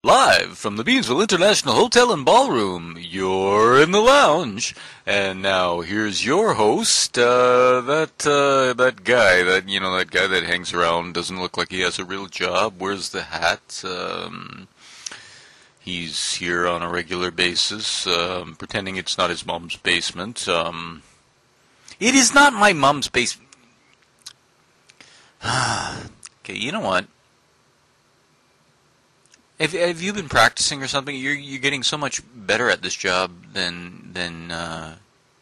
Live from the Beansville International Hotel and Ballroom, you're in the lounge. And now here's your host, that guy that hangs around, doesn't look like he has a real job, wears the hat. He's here on a regular basis, pretending it's not his mom's basement. It is not my mom's basement. Okay, you know what? Have you been practicing or something? You're getting so much better at this job than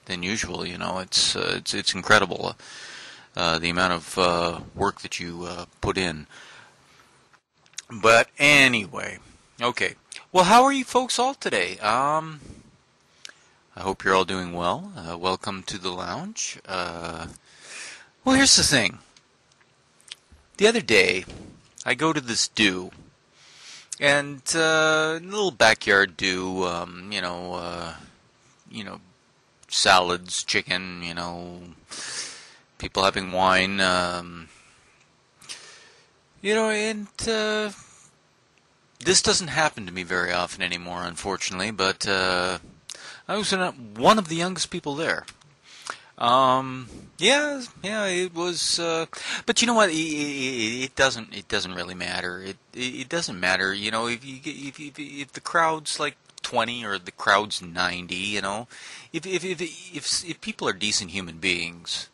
usual. You know, it's incredible the amount of work that you put in. But anyway, okay. Well, how are you folks all today? I hope you're all doing well. Welcome to the lounge. Well, here's the thing. The other day, I go to this do. And little backyard do, salads, chicken, people having wine, and this doesn't happen to me very often anymore, unfortunately. But I was one of the youngest people there. Yeah, it was, but you know what? It doesn't really matter. It doesn't matter, if the crowd's like 20 or the crowd's 90, if people are decent human beings,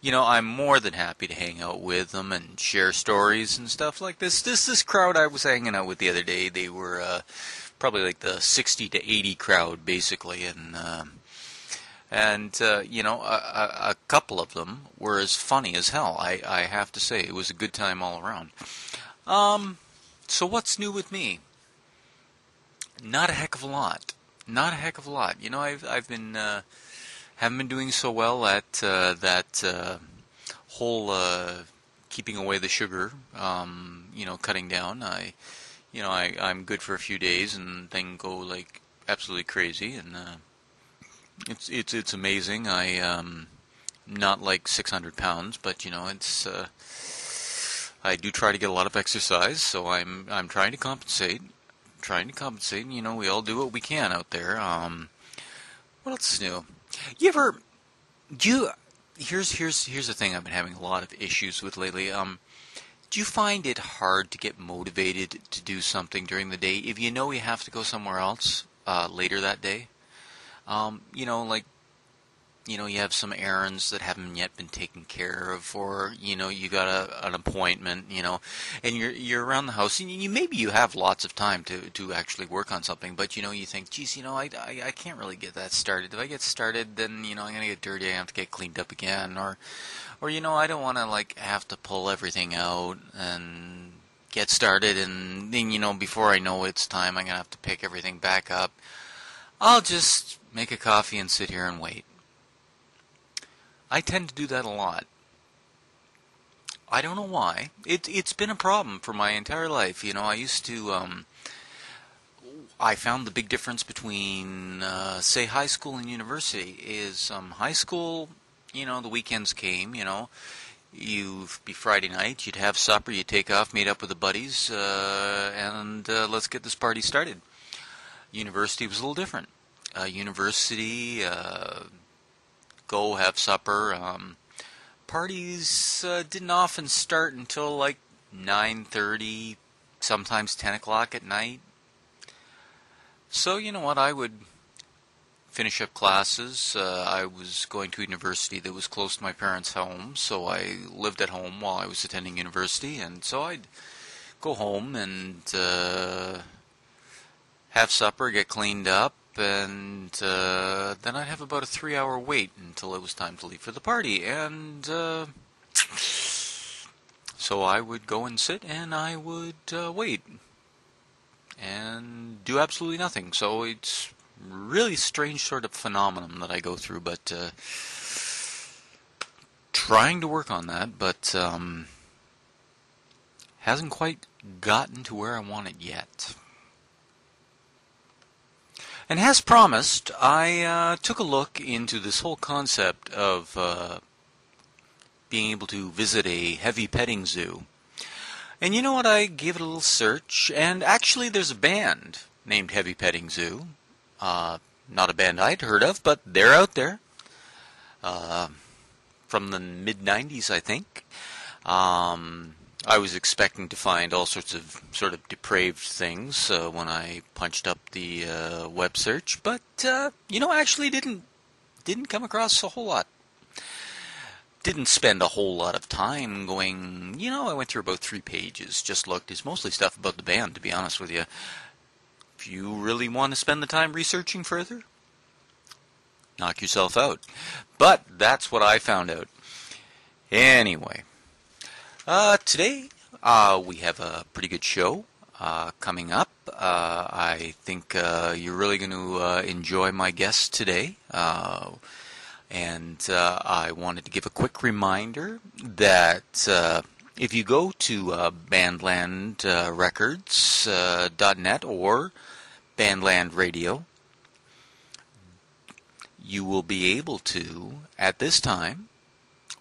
I'm more than happy to hang out with them and share stories and stuff like this. This crowd I was hanging out with the other day, they were, probably like the 60 to 80 crowd, basically, and a couple of them were as funny as hell. I have to say, it was a good time all around. So what's new with me? Not a heck of a lot. Not a heck of a lot. I've been haven't been doing so well at that whole keeping away the sugar. Cutting down. I'm good for a few days and then go like absolutely crazy and. It's amazing. Not like 600 pounds, but it's I do try to get a lot of exercise, so I'm trying to compensate. We all do what we can out there. What else is new? Here's the thing I've been having a lot of issues with lately. Do you find it hard to get motivated to do something during the day if you know you have to go somewhere else later that day? You have some errands that haven't yet been taken care of, or, you got an appointment, and you're around the house, and maybe you have lots of time to actually work on something, but, you think, geez, I can't really get that started. If I get started, then, I'm going to get dirty, I have to get cleaned up again, or I don't want to, have to pull everything out and get started, and then, before I know it's time, I'm going to have to pick everything back up. I'll just make a coffee and sit here and wait. I tend to do that a lot. I don't know why. It's been a problem for my entire life. I used to, I found the big difference between, say, high school and university is, high school, the weekends came, you'd be Friday night, you'd have supper, you'd take off, meet up with the buddies, and let's get this party started. University was a little different. University, go have supper. Parties didn't often start until like 9:30, sometimes 10 o'clock at night. So you know what, I would finish up classes. I was going to a university that was close to my parents' home, so I lived at home while I was attending university, and so I'd go home and have supper, get cleaned up, and then I'd have about a 3-hour wait until it was time to leave for the party. And so I would go and sit, and I would wait and do absolutely nothing. So it's really strange sort of phenomenon that I go through, but trying to work on that, but hasn't quite gotten to where I want it yet. And as promised, I took a look into this whole concept of being able to visit a heavy petting zoo. And you know what? I gave it a little search, and actually there's a band named Heavy Petting Zoo. Not a band I'd heard of, but they're out there. From the mid-90s, I think. I was expecting to find all sorts of sort of depraved things when I punched up the web search, but actually didn't come across a whole lot. Didn't spend a whole lot of time going. I went through about 3 pages. Just looked. It's mostly stuff about the band, to be honest with you. If you really want to spend the time researching further, knock yourself out. But that's what I found out. Anyway. Today, we have a pretty good show coming up. I think you're really going to enjoy my guest today. And I wanted to give a quick reminder that if you go to bandlandrecords.net or Bandland Radio, you will be able to, at this time,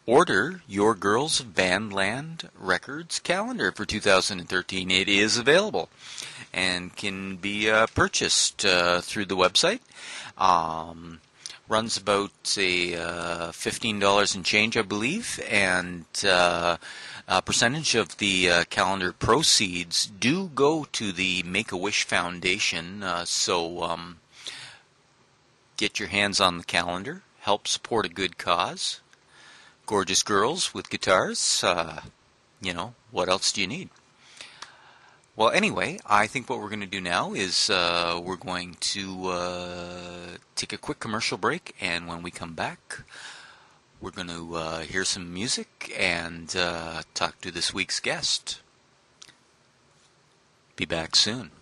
order your Girls of Bandland Records calendar for 2013. It is available and can be purchased through the website. Runs about $15 and change, I believe, and a percentage of the calendar proceeds do go to the Make-A-Wish Foundation. So get your hands on the calendar, help support a good cause. Gorgeous girls with guitars. What else do you need? Well, anyway, I think what we're going to do now is we're going to take a quick commercial break, and when we come back, we're going to hear some music and talk to this week's guest. Be back soon.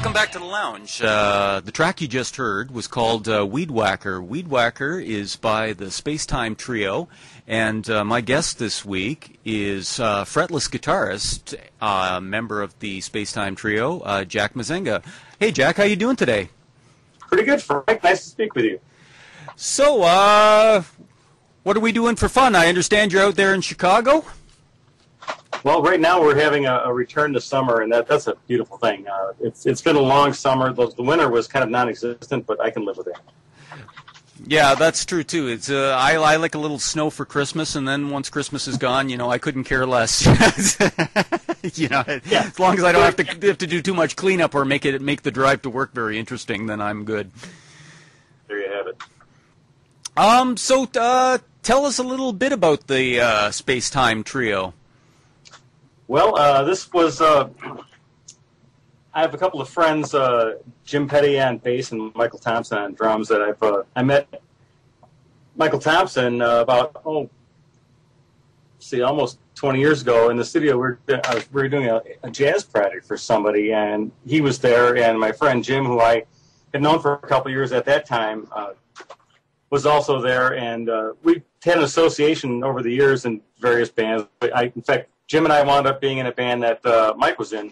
Welcome back to the lounge. The track you just heard was called Weed Whacker. Weed Whacker is by the Space-Time Trio, and my guest this week is fretless guitarist, member of the Space-Time Trio, Jack Mazzenga. Hey, Jack, how you doing today? Pretty good, Frank. Nice to speak with you. So, what are we doing for fun? I understand you're out there in Chicago? Well, right now we're having a return to summer, and that's a beautiful thing. It's been a long summer. The winter was kind of non-existent, but I can live with it. Yeah, that's true too. It's I like a little snow for Christmas, and then once Christmas is gone, I couldn't care less. Yeah. As long as I don't have to do too much cleanup or make the drive to work very interesting, then I'm good. There you have it. So tell us a little bit about the Space-Time Trio. Well, this was. I have a couple of friends, Jim Petty on bass and Michael Thompson on drums. That I met Michael Thompson about almost 20 years ago in the studio. We were doing a jazz project for somebody, and he was there. And my friend Jim, who I had known for a couple of years at that time, was also there. And we had an association over the years in various bands. In fact, Jim and I wound up being in a band that Mike was in.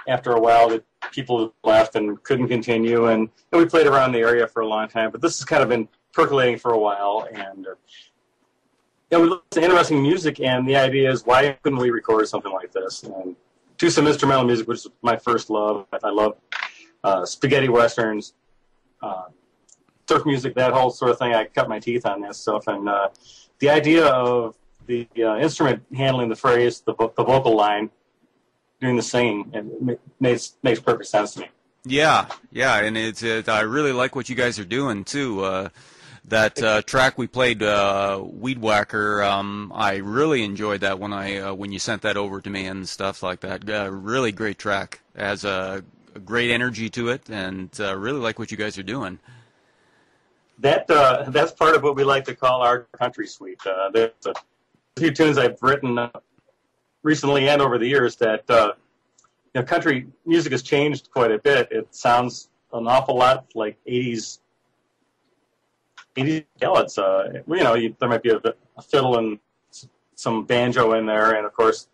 After a while, the people left and couldn't continue, and we played around the area for a long time. But this has kind of been percolating for a while, and we listened to interesting music. And the idea is, why couldn't we record something like this and do some instrumental music, which is my first love. I love spaghetti westerns, surf music, that whole sort of thing. I cut my teeth on that stuff, and the idea of the instrument handling the phrase, the vocal line, doing the singing, and makes perfect sense to me. Yeah, and I really like what you guys are doing too. That track we played, Weed Whacker, I really enjoyed that when you sent that over to me and stuff like that. Really great track. It has a great energy to it, and really like what you guys are doing. That's part of what we like to call our country suite. There's a few tunes I've written recently and over the years that country music has changed quite a bit. It sounds an awful lot like 80s ballads. There might be a fiddle and some banjo in there, and of course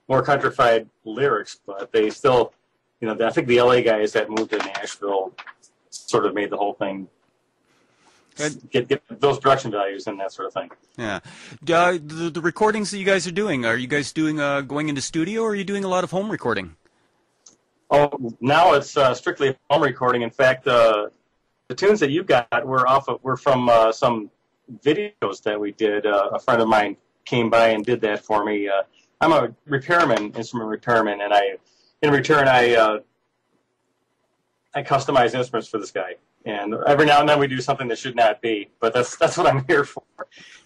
more countrified lyrics, but they still, I think the LA guys that moved to Nashville sort of made the whole thing get those production values and that sort of thing. Yeah. The recordings that you guys are doing going into studio, or are you doing a lot of home recording? Oh, now it's strictly home recording. In fact, the tunes that you got were from some videos that we did. A friend of mine came by and did that for me. I'm a instrument repairman, and in return I customize instruments for this guy. And every now and then we do something that should not be, but that's what I'm here for.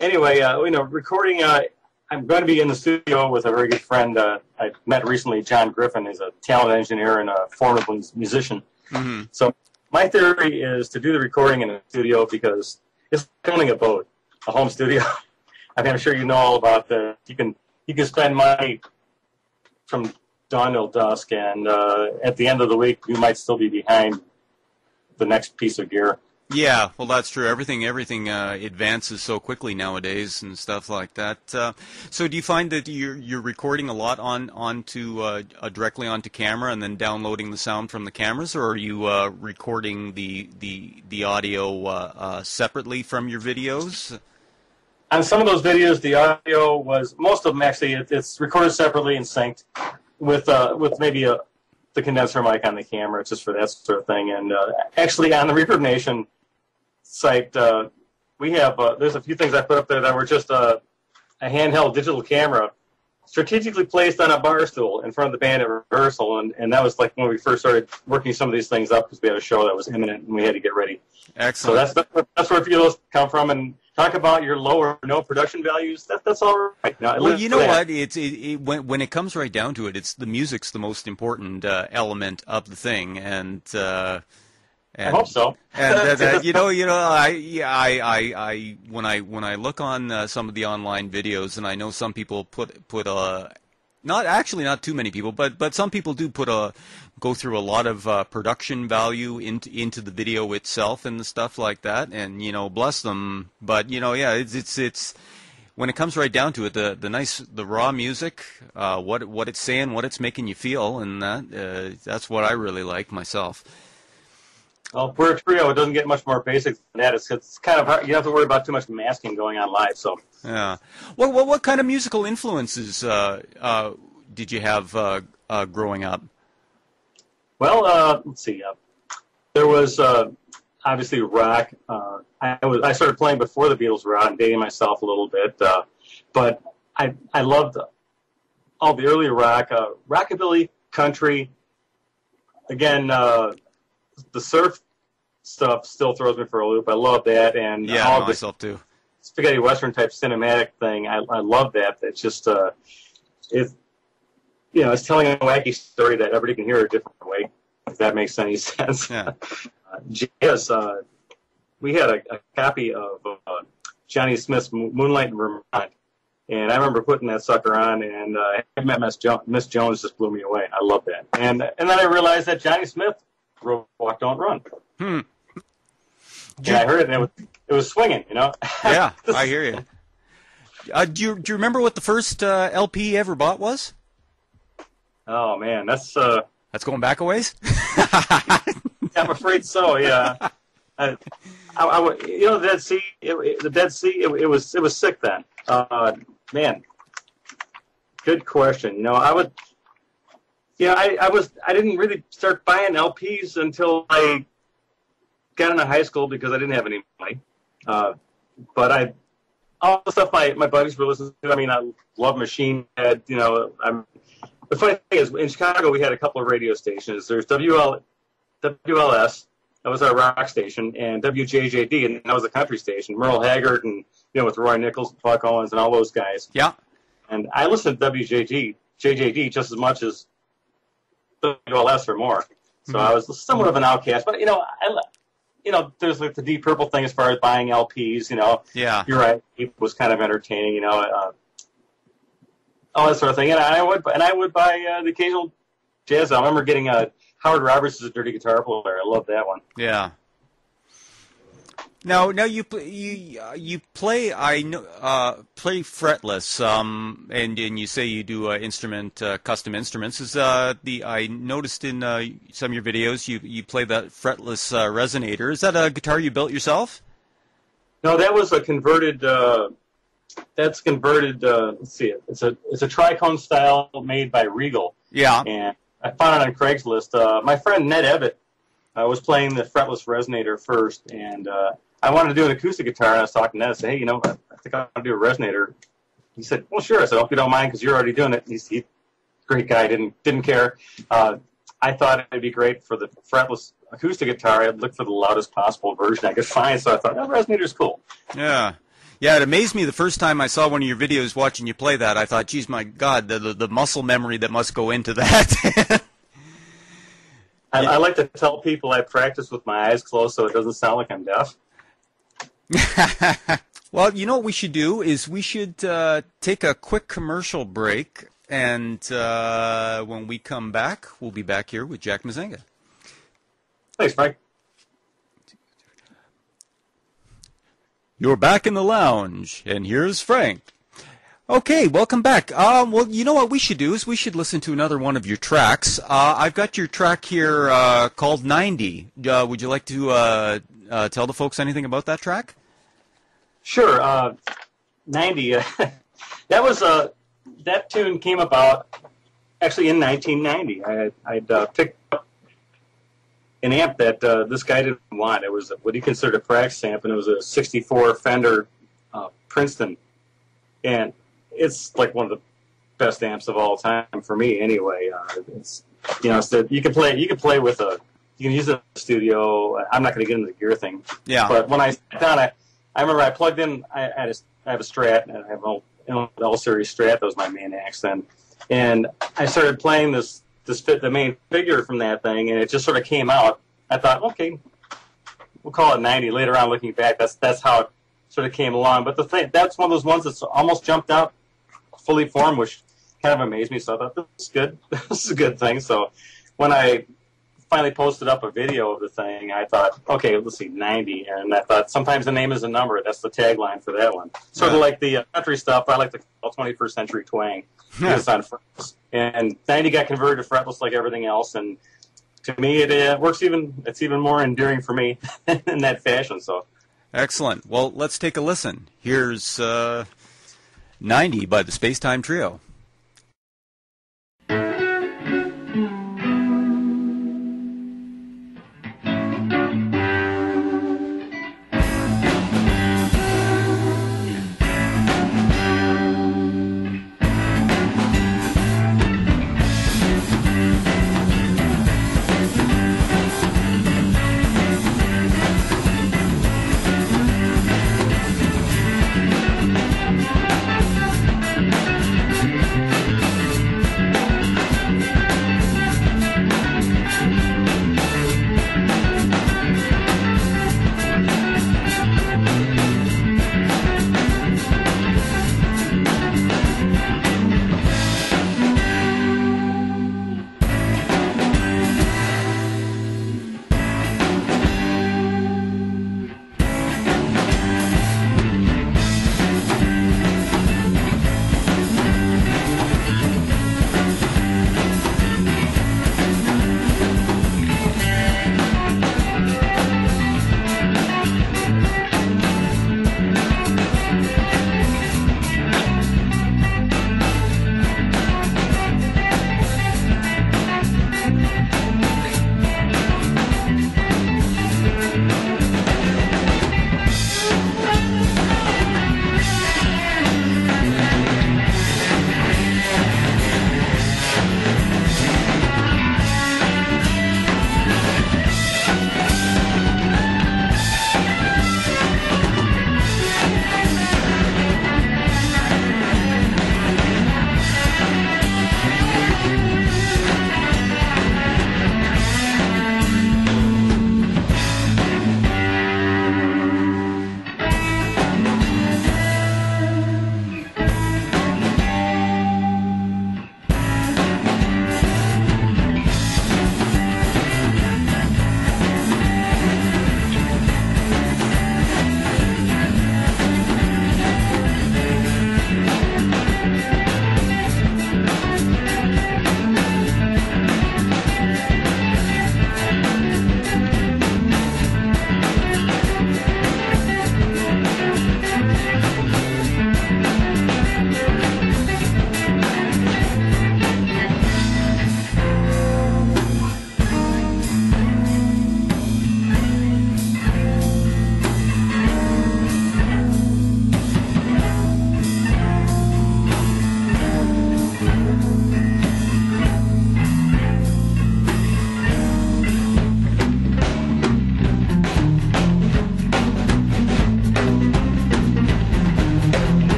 Anyway, recording. I'm going to be in the studio with a very good friend I met recently, John Griffin. He's a talented engineer and a formidable musician. Mm-hmm. So my theory is to do the recording in a studio because it's like owning a boat, a home studio. I mean, I'm sure you know all about that. You can spend money from dawn till dusk, and at the end of the week, you might still be behind the next piece of gear. Yeah, well, that's true. Everything advances so quickly nowadays and stuff like that. So, do you find that you're recording a lot onto directly onto camera and then downloading the sound from the cameras, or are you recording the audio separately from your videos? On some of those videos, the audio was most of them actually. It's recorded separately and synced with maybe the condenser mic on the camera, just for that sort of thing. And actually, on the Reverb Nation site, we have there's a few things I put up there that were just a handheld digital camera strategically placed on a bar stool in front of the band at rehearsal, and that was like when we first started working some of these things up because we had a show that was imminent and we had to get ready. Excellent. So that's where a few of those come from. And talk about your low or no production values. That's all right. Now, well, you know what? When it comes right down to it, it's the music's the most important element of the thing, and I hope so. And when I look on some of the online videos, and I know some people put not too many people, but some people do go through a lot of production value into the video itself and the stuff like that, and bless them. But yeah, it's when it comes right down to it, the raw music, what it's saying, what it's making you feel, and that's what I really like myself. Well, we're a trio. It doesn't get much more basic than that. It's kind of hard. You don't have to worry about too much masking going on live. So yeah, what kind of musical influences did you have growing up? Well, let's see. There was obviously rock. I started playing before the Beatles were out and dating myself a little bit, but I loved all the early rock, rockabilly, country. Again, the surf stuff still throws me for a loop. I love that, and yeah, all myself too. Spaghetti Western type cinematic thing. I love that. It's just it's telling a wacky story that everybody can hear a different way. If that makes any sense. Yeah. Jazz. We had a copy of Johnny Smith's Moonlight in Vermont, and I remember putting that sucker on, and I met Miss Jones just blew me away. I love that, and then I realized that Johnny Smith wrote Walk Don't Run. And I heard it, and it was swinging, Yeah, I hear you. Do you remember what the first LP you ever bought was? Oh man, that's going back a ways. I'm afraid so. Yeah. The Dead Sea. The Dead Sea. It was sick then. Man, good question. I didn't really start buying LPs until I got into high school because I didn't have any money. But all the stuff my buddies were listening to. I mean, I love Machine Head. The funny thing is, in Chicago, we had a couple of radio stations. There's WLS, that was our rock station, and WJJD, and that was a country station. Merle Haggard and, with Roy Nichols, Buck Owens, and all those guys. Yeah. And I listened to WJJD just as much as WLS or more. So I was somewhat of an outcast. But, there's like the Deep Purple thing as far as buying LPs, Yeah. You're right. It was kind of entertaining, all that sort of thing. And I would buy the occasional jazz. I remember getting Howard Roberts' Dirty Guitar Player. I love that one. Yeah. Now you play fretless, and you say you do custom instruments. I noticed in some of your videos you play that fretless resonator. Is that a guitar you built yourself? No, that was a converted. That's converted. Let's see. It's a tricone style made by Regal. Yeah. And I found it on Craigslist. My friend Ned Ebbett was playing the fretless resonator first, and I wanted to do an acoustic guitar. And I was talking to Ned. I said, "Hey, I think I want to do a resonator." He said, "Well, sure." I said, "Hope you don't mind, because you're already doing it." He's a great guy. Didn't care. I thought it'd be great for the fretless acoustic guitar. I'd look for the loudest possible version I could find. So I thought, resonator's cool. Yeah. Yeah, it amazed me the first time I saw one of your videos watching you play that. I thought, geez, my God, the muscle memory that must go into that. I like to tell people I practice with my eyes closed so it doesn't sound like I'm deaf. Well, what we should do is we should take a quick commercial break, and when we come back, we'll be back here with Jack Mazzenga. Thanks, Frank. You're back in the lounge, and here's Frank. Okay, welcome back. Well, you know what we should do is we should listen to another one of your tracks. I've got your track here called 90. Would you like to tell the folks anything about that track? Sure. 90. That tune came about actually in 1990. I'd picked up an amp that this guy didn't want. It was what he considered a practice amp, and it was a 64 Fender Princeton. And it's like one of the best amps of all time for me, anyway. So you can play with you can use it in the studio. I'm not going to get into the gear thing. Yeah. But when I sat down, I remember I plugged in. I have a Strat, and I have an L series Strat. That was my main axe then, and I started playing the main figure from that thing, and it just sort of came out. I thought, okay, we'll call it 90. Later on, looking back, that's how it sort of came along. But that's one of those ones that's almost jumped out fully formed, which kind of amazed me. So I thought, this is good. This is a good thing. So when I finally posted up a video of the thing, I thought, okay, let's see, 90. And I thought, sometimes the name is a number. That's the tagline for that one. Sort of like the country stuff, I like to call 21st century twang. It's on fretless. And 90 got converted to fretless like everything else. And to me, it works it's even more endearing for me in that fashion. So excellent. Well, let's take a listen. Here's 90 by the Space Time Trio.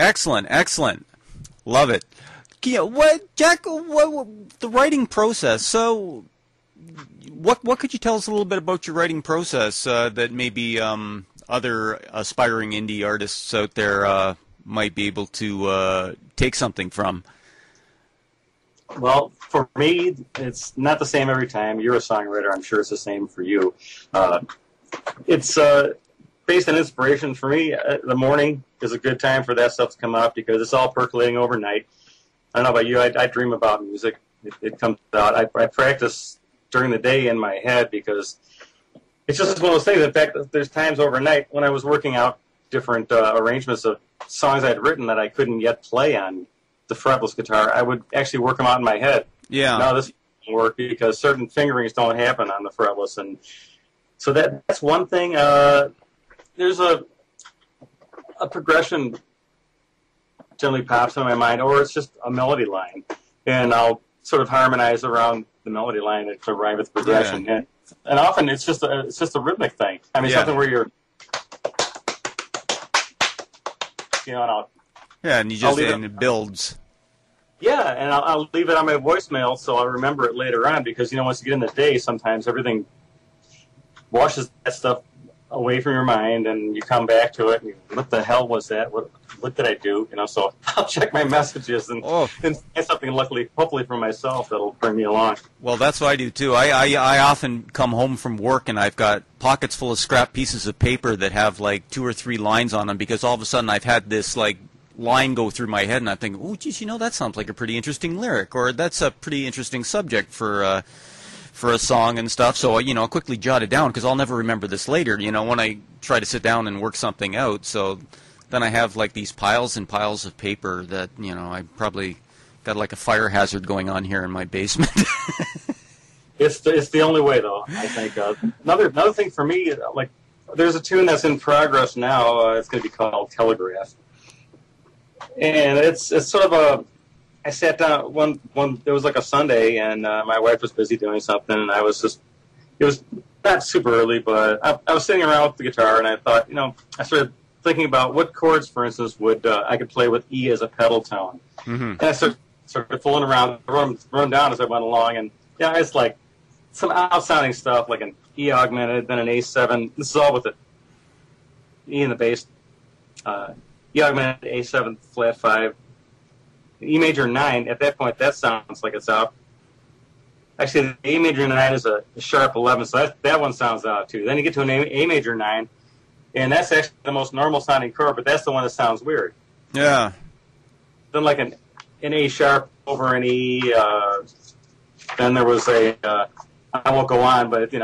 Excellent, excellent. Love it. Yeah, Jack? The writing process. So, what could you tell us a little bit about your writing process that maybe other aspiring indie artists out there might be able to take something from? Well, for me, it's not the same every time. You're a songwriter. I'm sure it's the same for you. It's based on inspiration. For me, the morning is a good time for that stuff to come out because it's all percolating overnight. I don't know about you. I dream about music. It comes out. I practice during the day in my head because it's just one of those things. In fact, there's times overnight when I was working out different arrangements of songs I'd written that I couldn't yet play on the fretless guitar. I would actually work them out in my head. Yeah. No, this doesn't work because certain fingerings don't happen on the fretless, and so that's one thing. There's a progression generally pops in my mind, or it's just a melody line, and I'll sort of harmonize around the melody line to rhyme with progression. Yeah. And often it's just a rhythmic thing. I mean, something where you're, and and it builds. Yeah, and I'll leave it on my voicemail so I'll remember it later on because, once you get in the day, sometimes everything washes that stuff away from your mind and you come back to it and what the hell was that? What did I do? So I'll check my messages and say something, hopefully for myself, that'll bring me along. Well, that's what I do too. I often come home from work and I've got pockets full of scrap pieces of paper that have like 2 or 3 lines on them because all of a sudden I've had this like line go through my head and I'm thinking, oh, geez, that sounds like a pretty interesting lyric, or that's a pretty interesting subject for a song and stuff. So, I'll quickly jot it down because I'll never remember this later, when I try to sit down and work something out. So then I have like these piles and piles of paper that, I probably got like a fire hazard going on here in my basement. It's the only way, though, I think. Another thing for me, like, there's a tune that's in progress now. It's going to be called Telegraph. And it's sort of I sat down one it was like a Sunday and my wife was busy doing something and I was it was not super early, but I was sitting around with the guitar and I thought, I started thinking about what chords, for instance, would I could play with E as a pedal tone. Mm-hmm. And I started fooling around, run down as I went along, and it's like some out-sounding stuff like an E augmented, then an A7. This is all with the E in the bass. E augmented, A7 flat 5, E major 9. At that point, that sounds like it's out. Actually, the A major 9 is a sharp 11, so that one sounds out too. Then you get to an A major 9, and that's actually the most normal sounding chord, but that's the one that sounds weird. Yeah. Then like an A sharp over an E. Then there was I won't go on, but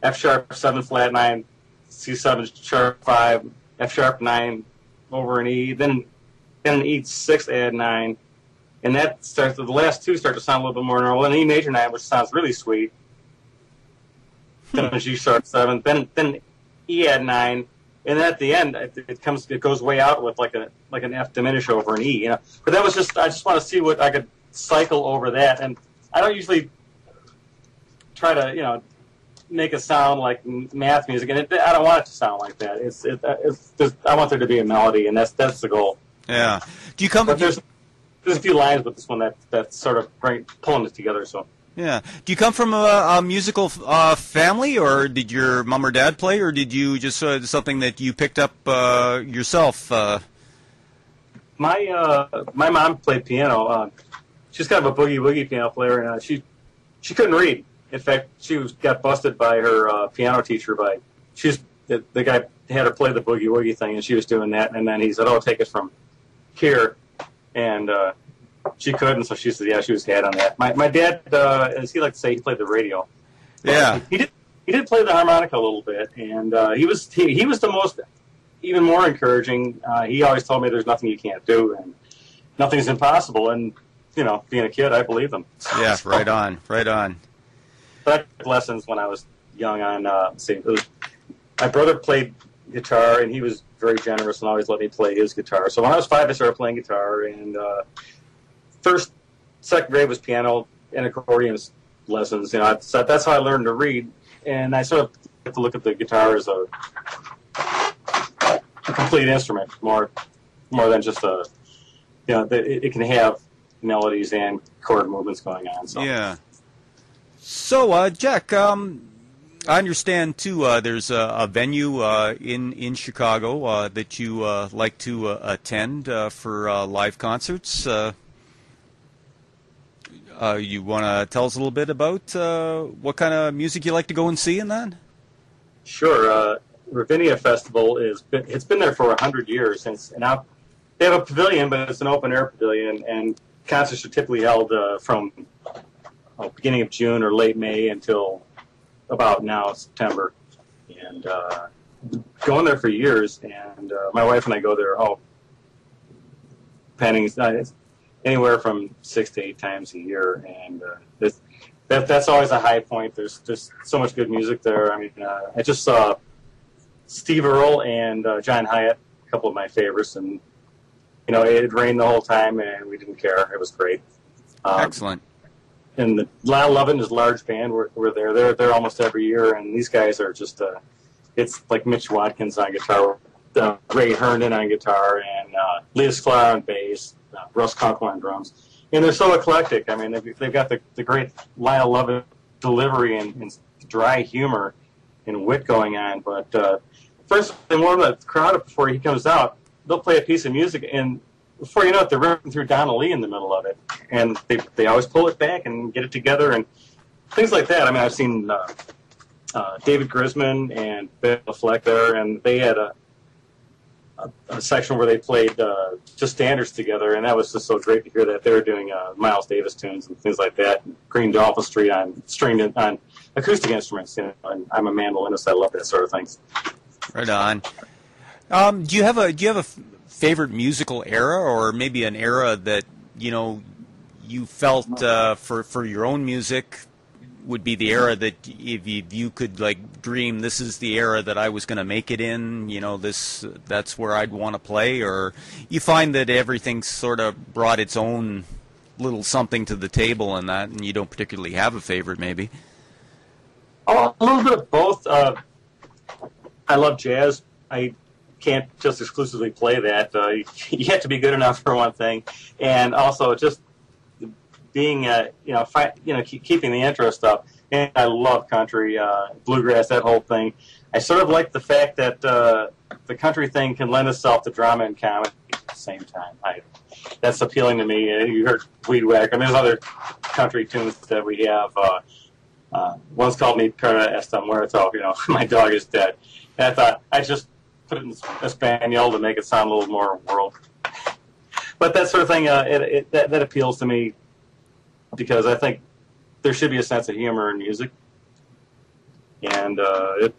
F sharp 7 flat 9, C7 sharp 5, F sharp 9 over an E, then an E6 add 9, and that starts. The last two start to sound a little bit more normal. An E major 9, which sounds really sweet. Then a G sharp 7, then E add 9, and then at the end it goes way out with like an F diminish over an E. But that was I just want to see what I could cycle over that, and I don't usually try to make it sound like math music, and I don't want it to sound like that. It's just, I want there to be a melody, and that's the goal. Yeah. Do you come? But there's a few lines with this one that's sort of pulling it together. So. Yeah. Do you come from a musical family, or did your mom or dad play, or did you just something that you picked up yourself? My mom played piano. She's kind of a boogie woogie piano player, and she couldn't read. In fact, she got busted by her piano teacher. The guy had her play the boogie woogie thing, and she was doing that. And then he said, "Oh, take it from here," and she couldn't. So she said, "Yeah, she was had on that." My dad, as he liked to say, he played the radio. Yeah, he did play the harmonica a little bit, and he was the most, even more encouraging. He always told me, "There's nothing you can't do, and nothing's impossible." And being a kid, I believe him. Yeah, right on. But I took lessons when I was young on, my brother played guitar, and he was very generous and always let me play his guitar. So when I was 5, I started playing guitar, and second grade was piano and accordion lessons. So that's how I learned to read, and I sort of had to look at the guitar as a complete instrument, more more than just a, it can have melodies and chord movements going on. So. Yeah. So, Jack, I understand too. There's a venue in Chicago that you like to attend for live concerts. You want to tell us a little bit about what kind of music you like to go and see in that? Sure. Ravinia Festival it's been there for 100 years. They have a pavilion, but it's an open air pavilion, and concerts are typically held from beginning of June or late May until about now, September. And going there for years, and my wife and I go there, pennies, anywhere from 6 to 8 times a year. And that's always a high point. There's just so much good music there. I mean, I just saw Steve Earle and John Hyatt, a couple of my favorites, and it rained the whole time, and we didn't care. It was great. Excellent. And the Lyle Love and his large band were there. They're there almost every year, and these guys are just it's like Mitch Watkins on guitar, Ray Herndon on guitar, and Leah Sklar on bass, Russ Kunkel on drums. And they're so eclectic. I mean, they've got the great Lyle Love delivery and dry humor and wit going on. But first, they warm the crowd up before he comes out. They'll play a piece of music, and before you know it, they're ripping through Donna Lee in the middle of it. And they always pull it back and get it together and things like that. I mean, I've seen David Grisman and Ben Affleck there, and they had a section where they played just standards together, and that was just so great to hear that they were doing Miles Davis tunes and things like that. Green Dolphin Street on stringed on acoustic instruments. And I'm a mandolinist. I love that sort of thing. Right on. Do you have a favorite musical era, or maybe an era that you felt for your own music would be the era that if you could like dream, this is the era that I was going to make it in, that's where I'd want to play? Or you find that everything sort of brought its own little something to the table in that, and you don't particularly have a favorite maybe? A little bit of both. I love jazz. I can't just exclusively play that. You have to be good enough for one thing, and also just being, keeping the interest up. And I love country, bluegrass, that whole thing. I sort of like the fact that the country thing can lend itself to drama and comedy at the same time. That's appealing to me. You heard Weed Whacker. I mean, there's other country tunes that we have. One's called Me Perra Esta Muerto. My dog is dead. And I thought I'd just put it in Espanol to make it sound a little more world. But that sort of thing, that appeals to me because I think there should be a sense of humor in music. And, the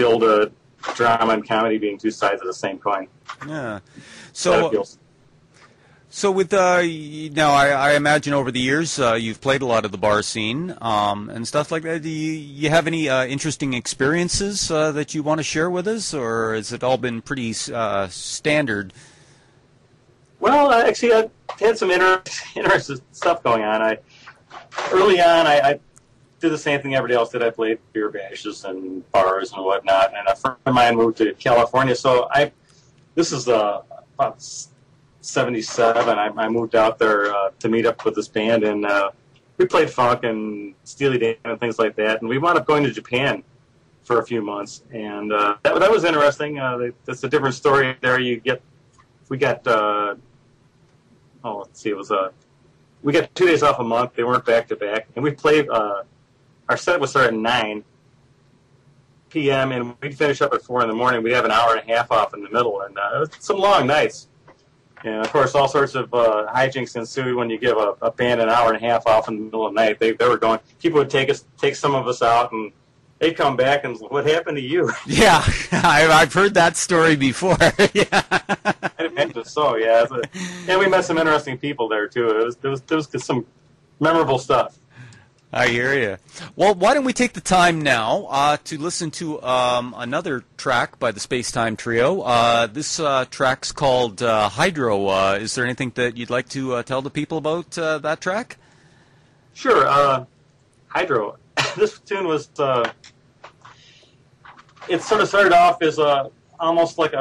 old drama and comedy being two sides of the same coin. Yeah. So with now, I imagine over the years you've played a lot of the bar scene and stuff like that. Do you have any interesting experiences that you want to share with us, or has it all been pretty standard? Well, actually, I had some interesting stuff going on. Early on, I did the same thing everybody else did. I played beer bashes and bars and whatnot. And a friend of mine moved to California, so this is about 77. I moved out there to meet up with this band, and we played funk and Steely Dan and things like that. And we wound up going to Japan for a few months, and that was interesting. That's a different story there. We got we got 2 days off a month. They weren't back to back, and we played. Our set would start at 9 p.m. and we'd finish up at 4 in the morning. We'd have an hour and a half off in the middle, and it was some long nights. And of course, all sorts of hijinks ensue when you give a band an hour and a half off in the middle of the night. They were going. People would take some of us out, and they'd come back and, what happened to you? Yeah, I've heard that story before. Yeah. I imagine so. Yeah, and we met some interesting people there too. There was some memorable stuff. I hear you. Well, why don't we take the time now to listen to another track by the Space Time Trio. This track's called Hydro. Is there anything that you'd like to tell the people about that track? Sure. Hydro. This tune was, it sort of started off as almost like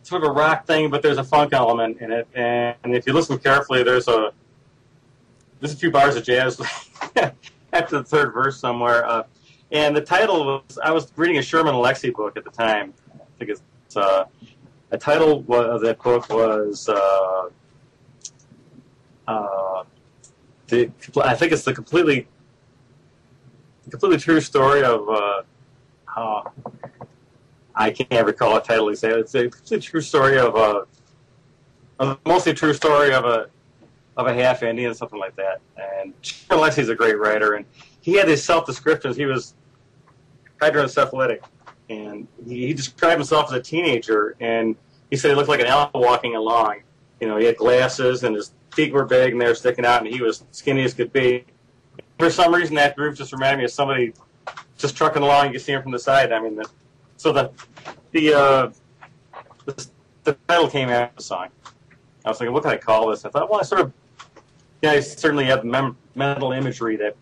sort of a rock thing, but there's a funk element in it. And if you listen carefully, there's a few bars of jazz after the third verse somewhere. And the title was, I was reading a Sherman Alexie book at the time. I think it's the title of that book was I think it's the completely true story of I can't recall what title he said. It's a completely true story of mostly a true story of a half Indian, something like that. And Alexie's a great writer, and he had his self descriptions. He was hydrocephalic, and he described himself as a teenager, and he said he looked like an elf walking along. You know, he had glasses, and his feet were big, and they were sticking out, and he was skinny as could be. For some reason, that groove just reminded me of somebody just trucking along. You can see him from the side. I mean, the title came after the song. I was thinking, what can I call this? I thought, well, I sort of, I certainly have mental imagery that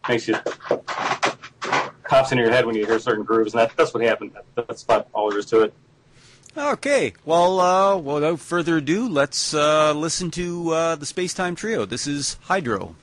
makes you pops into your head when you hear certain grooves, and that's what happened. That's about all there is to it. Okay, well, without further ado, let's listen to the Space Time Trio. This is Hydro.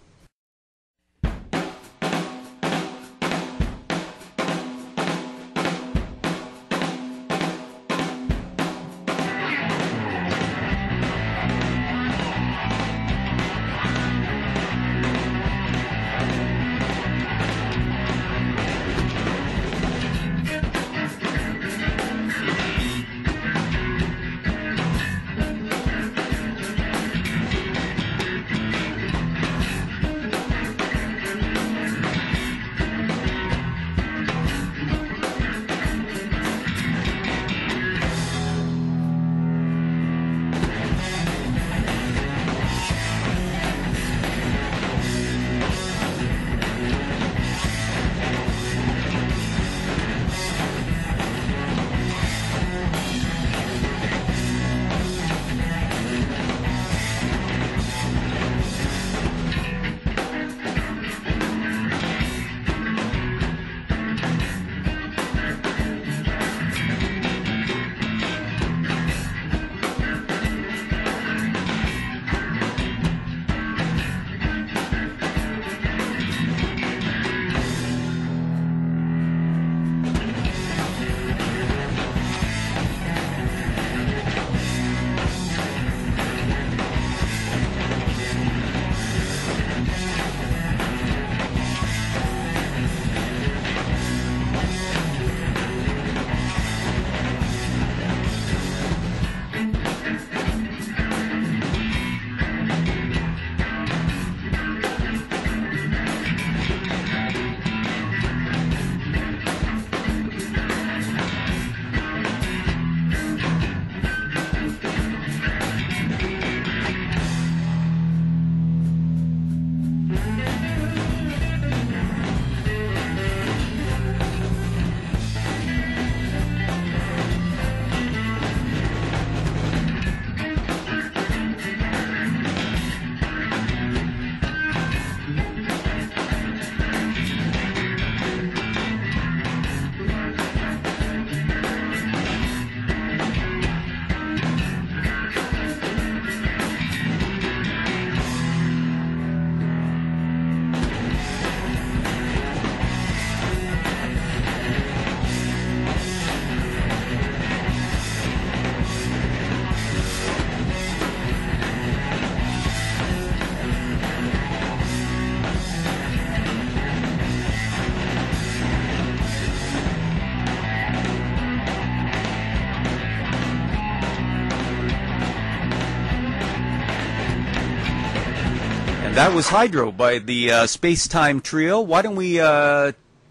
That was Hydro by the Space Time Trio. Why don't we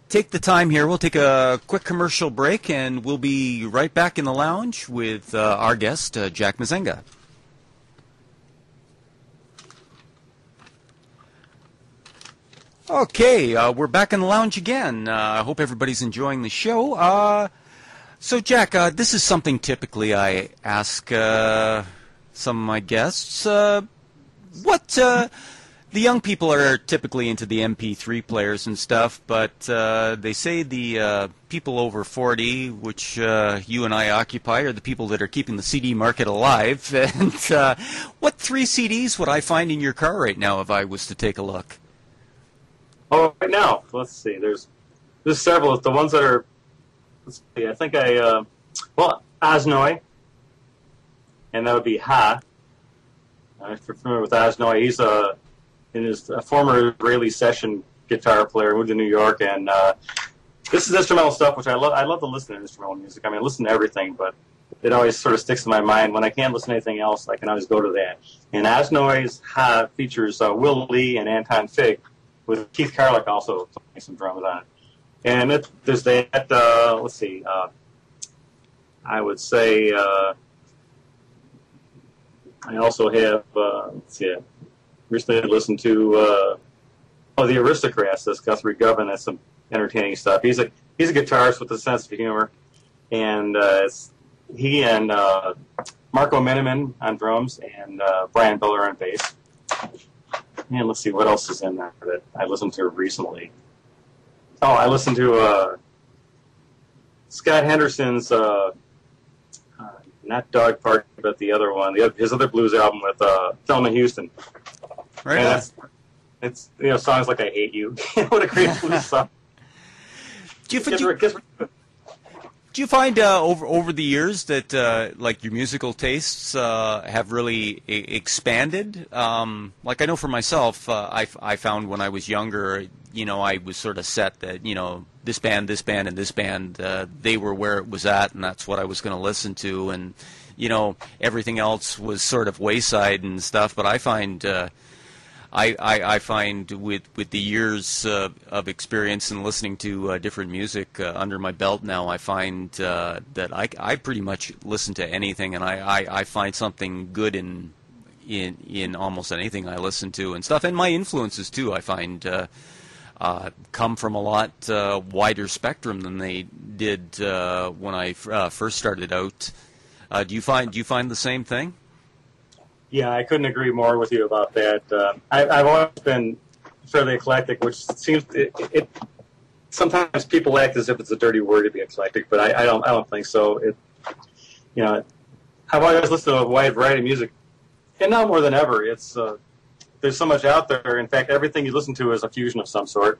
take the time here? We'll take a quick commercial break, and we'll be right back in the lounge with our guest, Jack Mazzenga. Okay, we're back in the lounge again. I hope everybody's enjoying the show. So, Jack, this is something typically I ask some of my guests. What the young people are typically into the MP3 players and stuff, but they say the people over 40, which you and I occupy, are the people that are keeping the CD market alive. And what 3 CDs would I find in your car right now if I was to take a look? Oh, right now, let's see. There's several. The ones that are, let's see. I think well, Osnoy, and that would be Ha. If you're familiar with Osnoy, he's a former Israeli session guitar player, moved to New York, and this is instrumental stuff, which I love. I love to listen to instrumental music. I mean, I listen to everything, but it always sort of sticks in my mind. When I can't listen to anything else, I can always go to that. And Osnoy's Ha features Will Lee and Anton Fig, with Keith Carlick also playing some drums on it. And there's that, let's see, I would say, I also have, let's see, recently listened to the Aristocrats. That's Guthrie Govan. That's some entertaining stuff. He's a guitarist with a sense of humor, and he and Marco Miniman on drums and Brian Biller on bass. And let's see what else is in there that I listened to recently. Oh, I listened to Scott Henderson's not Dog Park, but the other one, his other blues album with Thelma Houston. Right. And it's songs like "I Hate You." What a great blues song. Do you find over the years that like your musical tastes have really expanded? Like I know for myself, I found when I was younger, I was sort of set that this band, and this band, they were where it was at, and that's what I was going to listen to, and everything else was sort of wayside and stuff. But I find I find with the years of experience and listening to different music under my belt now, I find that I pretty much listen to anything, and I find something good in almost anything I listen to and stuff. And my influences too, I find come from a lot wider spectrum than they did when I first started out. Do you find the same thing? Yeah, I couldn't agree more with you about that. I've always been fairly eclectic, which seems it sometimes people act as if it's a dirty word to be eclectic, but I don't think so. I've always listened to a wide variety of music, and now more than ever, it's there's so much out there. In fact, everything you listen to is a fusion of some sort.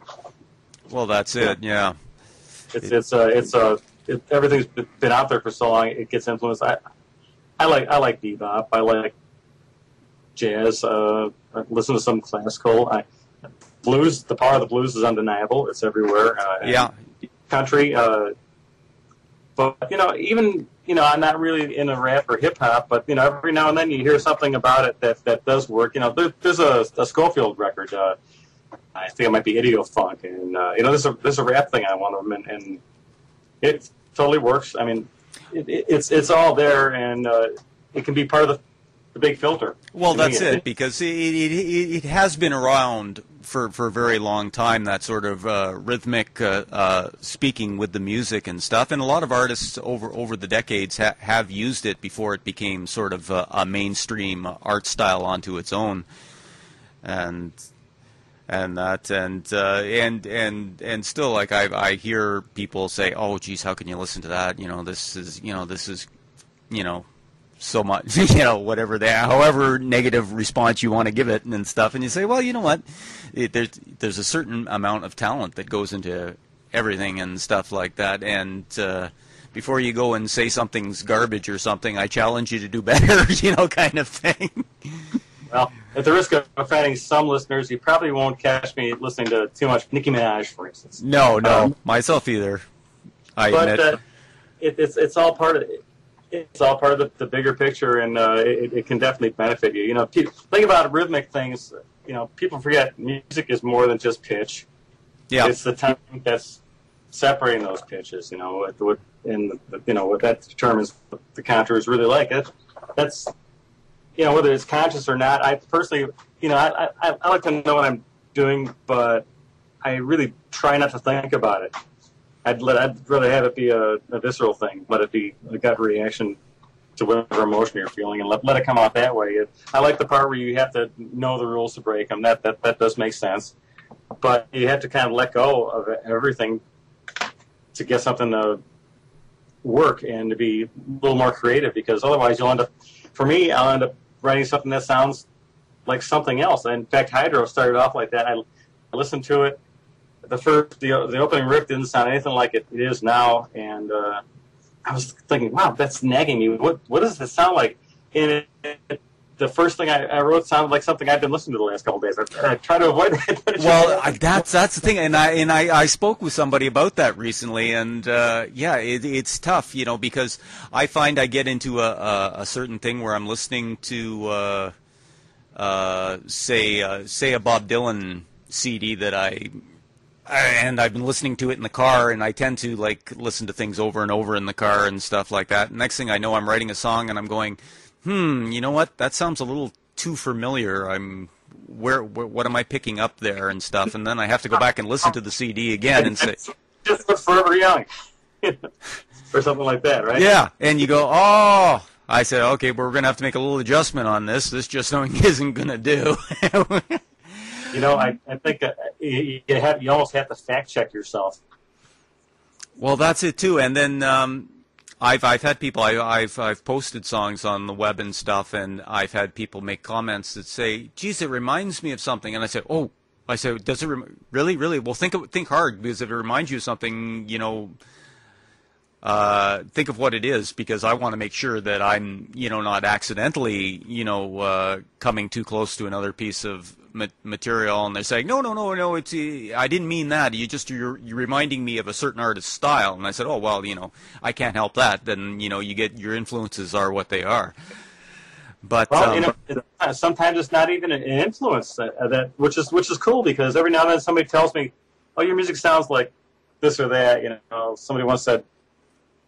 Well, that's it. Yeah, everything's been out there for so long, it gets influenced. I like bebop. I like jazz. I listen to some classical. Blues. The power of the blues is undeniable. It's everywhere. Yeah. Country. But even I'm not really into rap or hip hop. But every now and then you hear something about it that does work. There's a Schofield record. I think it might be Idio Funk, and there's a rap thing on one of them, and it totally works. I mean, it's all there, and it can be part of the big filter. Well, that's it, because it has been around for a very long time, that sort of rhythmic speaking with the music and stuff, and a lot of artists over the decades have used it before it became sort of a mainstream art style onto its own, and still, like I hear people say, "Oh, geez, how can you listen to that? This is so much, whatever however negative response you want to give it and stuff." And you say, well, you know what? There's a certain amount of talent that goes into everything and stuff like that. And before you go and say something's garbage or something, I challenge you to do better, kind of thing. Well, at the risk of offending some listeners, you probably won't catch me listening to too much Nicki Minaj, for instance. No, myself either. But it's all part of it. It's all part of the bigger picture, and it can definitely benefit you. Think about rhythmic things. People forget music is more than just pitch. Yeah, it's the time that's separating those pitches. What that determines what the contour is really like. That's whether it's conscious or not. I personally, I like to know what I'm doing, but I really try not to think about it. I'd rather have it be a visceral thing, let it be a gut reaction, to whatever emotion you're feeling and let it come out that way. I like the part where you have to know the rules to break them. That does make sense. But you have to kind of let go of everything to get something to work and to be a little more creative, because otherwise I'll end up writing something that sounds like something else. In fact, Hydro started off like that. I listened to it. The opening riff didn't sound anything like it is now, and I was thinking, wow, that's nagging me. What does it sound like? And the first thing I wrote sounded like something I've been listening to the last couple of days. I try to avoid that. Well, that's the thing, and I spoke with somebody about that recently, and it's tough, because I find I get into a certain thing where I'm listening to say a Bob Dylan CD that and I've been listening to it in the car, and I tend to listen to things over and over in the car and stuff like that. Next thing I know, I'm writing a song and I'm going, you know what? That sounds a little too familiar. What am I picking up there and stuff? And then I have to go back and listen to the CD again and say, just look Forever Young, or something like that, right? Yeah, and you go, oh. I said, okay, we're going to have to make a little adjustment on this. This just isn't going to do. I think you almost have to fact check yourself. Well, that's it too. And then I've had people. I've posted songs on the web and stuff, and I've had people make comments that say, "Geez, it reminds me of something." And I said, "Oh," I said, "Does it really? Really? Well, think hard, because if it reminds you of something, think of what it is, because I want to make sure that I'm, not accidentally, coming too close to another piece of material." And they're saying, no, it's I didn't mean that. You're reminding me of a certain artist's style. And I said, oh well, I can't help that. Then you get, your influences are what they are. But sometimes it's not even an influence which is cool, because every now and then somebody tells me, oh, your music sounds like this or that. Somebody once said,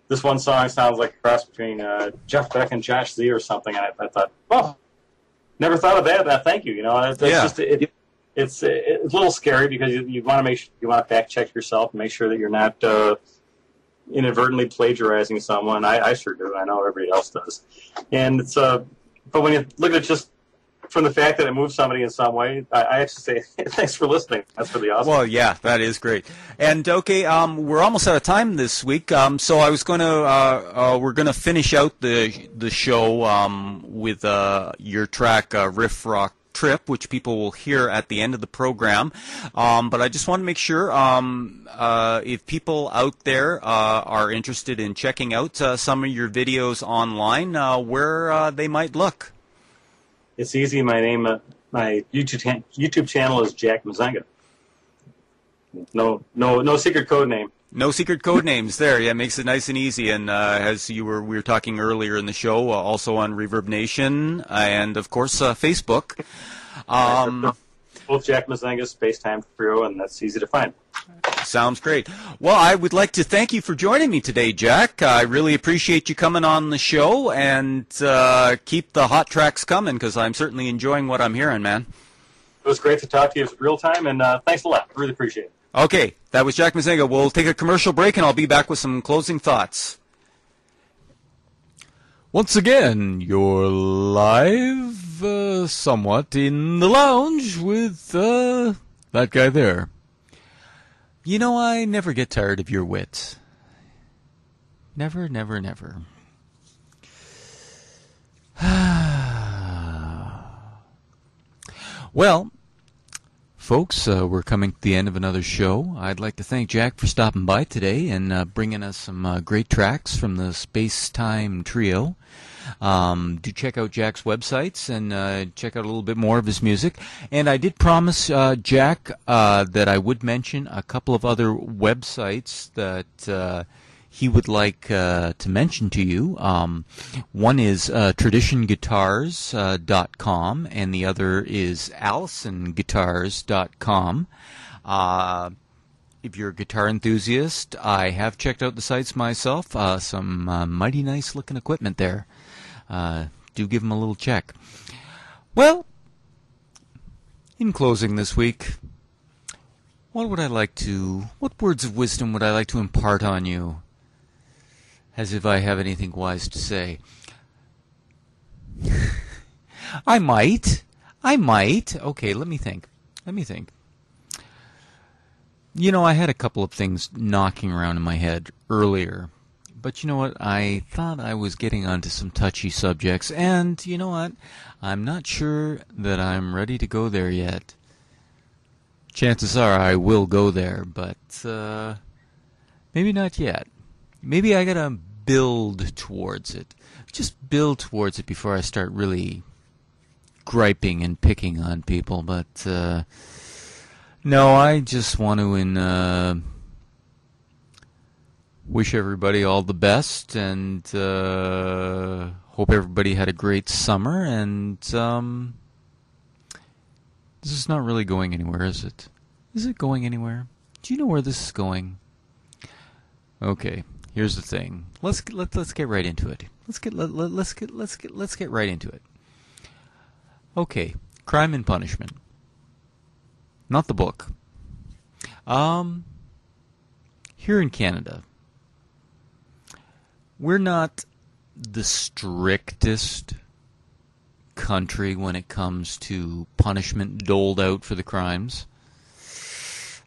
this one song sounds like a cross between Jeff Beck and Josh Z or something. And I thought, well, never thought of that. Thank you. It's a little scary, because you want to fact check yourself and make sure that you're not inadvertently plagiarizing someone. I sure do. I know everybody else does. And it's but when you look at it just from the fact that it moves somebody in some way, I actually say thanks for listening. That's really awesome. Well, yeah, that is great. And okay, we're almost out of time this week. So I was going to we're going to finish out the show with your track "Riff Rock Trip," which people will hear at the end of the program. But I just want to make sure if people out there are interested in checking out some of your videos online, where they might look. It's easy. My YouTube channel is Jack Mazzenga. No secret code name. No secret code names there. Yeah, makes it nice and easy. And as we were talking earlier in the show, also on Reverb Nation and of course Facebook. Both Jack Mazzenga, Spacetime Trio, and that's easy to find. Sounds great. Well, I would like to thank you for joining me today, Jack. I really appreciate you coming on the show, and keep the hot tracks coming, because I'm certainly enjoying what I'm hearing, man. It was great to talk to you real time, and thanks a lot. Really appreciate it. Okay, that was Jack Mazzenga. We'll take a commercial break, and I'll be back with some closing thoughts. Once again, you're live somewhat in the lounge with that guy there. I never get tired of your wit. Never, never, never. Well, folks, we're coming to the end of another show. I'd like to thank Jack for stopping by today and bringing us some great tracks from the Space-Time Trio. Do check out Jack's websites and check out a little bit more of his music. And I did promise Jack that I would mention a couple of other websites that he would like to mention to you. One is traditionguitars.com, and the other is allisonguitars.com. If you're a guitar enthusiast, I have checked out the sites myself. Some mighty nice looking equipment there. Do give them a little check. Well, in closing this week, what words of wisdom would I like to impart on you? As if I have anything wise to say. I might. Okay, let me think. You know, I had a couple of things knocking around in my head earlier. But you know what? I thought I was getting onto some touchy subjects. And you know what? I'm not sure that I'm ready to go there yet. Chances are I will go there, but maybe not yet. Maybe I gotta build towards it. Just build towards it before I start really griping and picking on people. But no, I just want to wish everybody all the best, and hope everybody had a great summer. And this is not really going anywhere, is it? Is it going anywhere? Do you know where this is going? Okay, here's the thing. Let's get right into it. Let's get right into it. Okay, Crime and Punishment. Not the book. Here in Canada, we're not the strictest country when it comes to punishment doled out for the crimes,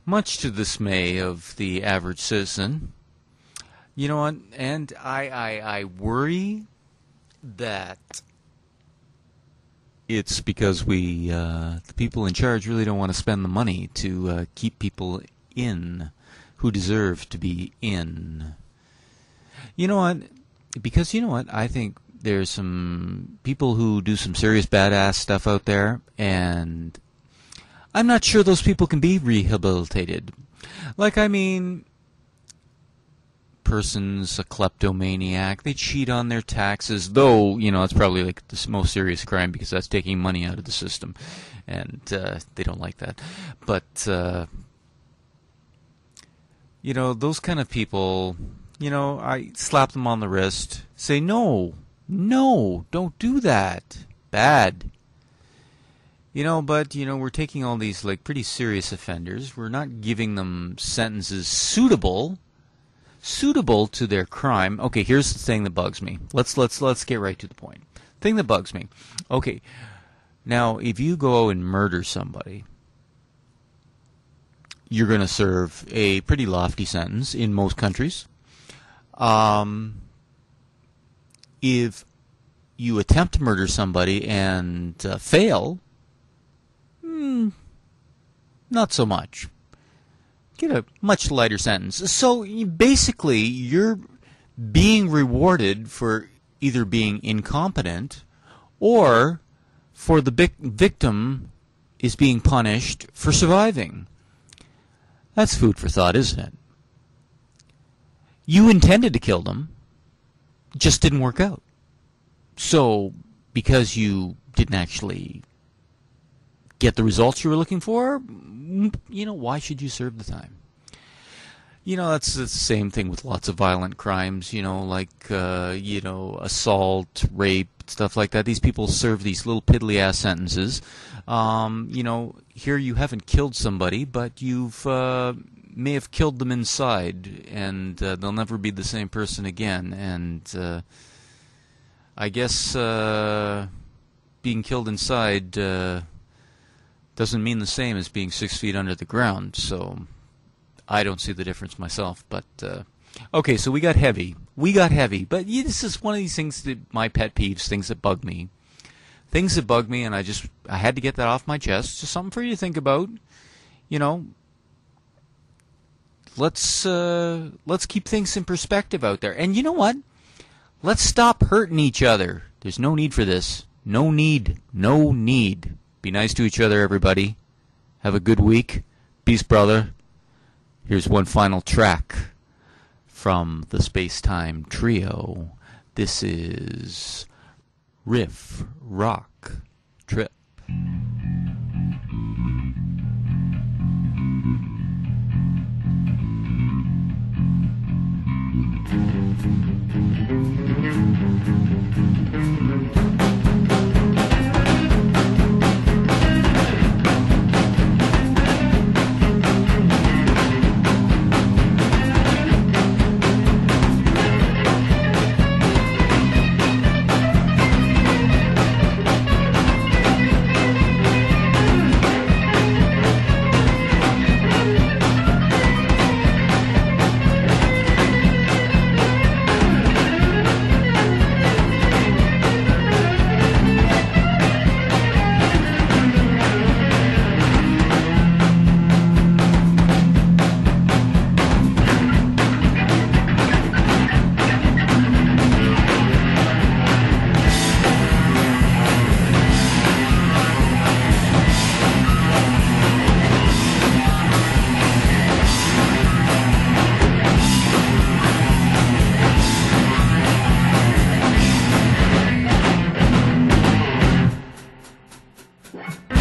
much to the dismay of the average citizen. You know what? And I worry that it's because the people in charge really don't want to spend the money to keep people in who deserve to be in. You know what? Because you know what? I think there's some people who do some serious badass stuff out there, and I'm not sure those people can be rehabilitated. Like, I mean, person's a kleptomaniac, they cheat on their taxes, though, you know, it's probably like the most serious crime because that's taking money out of the system, and they don't like that. But, you know, those kind of people, you know, I slap them on the wrist, say, no, don't do that. Bad. You know, but, you know, we're taking all these, like, pretty serious offenders. We're not giving them sentences suitable to their crime. Okay, here's the thing that bugs me. Let's get right to the point. Thing that bugs me. Okay, now, if you go and murder somebody, you're going to serve a pretty lofty sentence in most countries. If you attempt to murder somebody and fail, not so much. Get a much lighter sentence. So basically, you're being rewarded for either being incompetent or for the victim is being punished for surviving. That's food for thought, isn't it? You intended to kill them, just didn't work out. So, because you didn't actually get the results you were looking for, you know, why should you serve the time? You know, that's the same thing with lots of violent crimes, you know, like, you know, assault, rape, stuff like that. These people serve these little piddly-ass sentences. You know, here you haven't killed somebody, but you've may have killed them inside, and they'll never be the same person again. And I guess being killed inside doesn't mean the same as being 6 feet under the ground, so I don't see the difference myself. But okay, so we got heavy, but yeah, this is one of these things that my pet peeves, things that bug me, and I had to get that off my chest. Just something for you to think about. You know, let's keep things in perspective out there. And you know what? Let's stop hurting each other. There's no need for this. No need. Be nice to each other, everybody. Have a good week. Peace, brother. Here's one final track from the Space-Time Trio. This is Riff Rock Trip. bye.